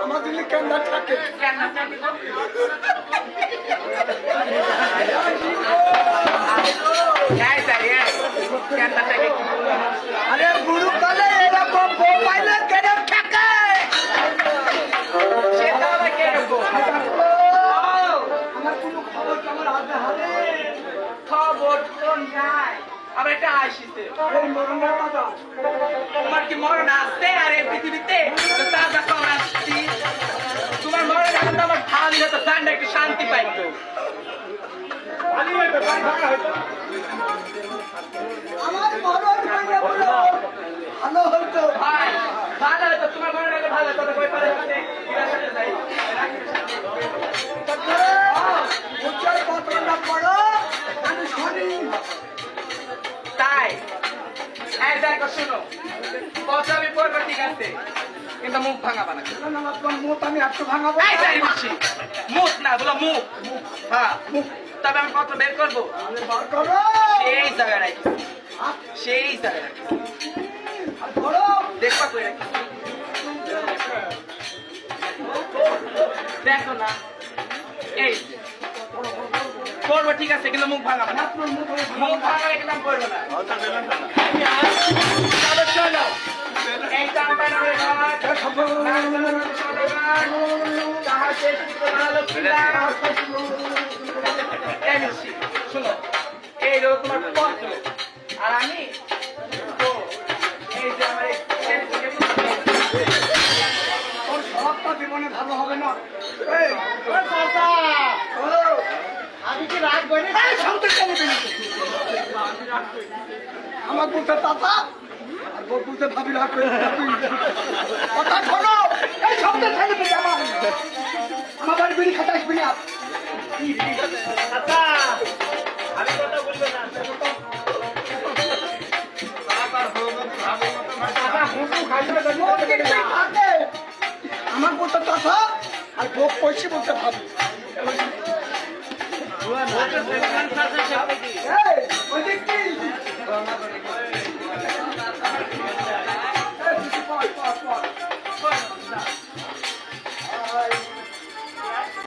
আমাদের কেন্দ্র থাকে আরে গুরু কালে এরকম পাইলে কেন থাকে আমার কোনো খবর আমার হাতে হাতে খবর কোন যায় আবার এটা আসিছে মরণের কথা তোমার কি মরণ আসছে আর এই পৃথিবীতে তাজা খবর আসছি তোমার মরণ এখন তো আমার ভালো হতো জানটা একটু শান্তি পাইতো আমার মরণ হইলে বলো ভালো হইতো ভাই ভালো হতো তোমার মরণ হলে ভালো হতো কই পারে যাই উচ্চার পত্রটা পড়ো আমি শুনি তাই এই দেখো শোনো কথা আমি পড়বো ঠিক আছে কিন্তু মুখ ভাঙাবা না মুখ আমি একটু ভাঙাবো এই যাই বলছি মুখ না বলো মুখ হ্যাঁ মুখ তবে আমি কত বের করবো বার করো সেই জায়গায় রাখি সেই জায়গায় রাখি আর ধরো দেখবা কই রাখি দেখো না এই করবো ঠিক আছে কিন্তু মুখ ভাঙাবা না মুখ ভাঙা একদম করবো না চলো চলো এই টানটা নড়ে শোনো এই রোগ তোমার পত্র আর আমি এই যে আমার তোর স্বভাবটা জীবনে ভালো হবে না আমি কি রাগ করি আমার বলতে তাতা আর বোর বলতে ভাবি রাগ করে কথা শোনো এই শব্দ ছেলে পেয়ে আমার বাড়ি বিড়ি খাতে আসবি না আমি কথা বলবো না আমার বলতে তাতা আর বোক পয়সা বলতে ভাবি ওই দেখি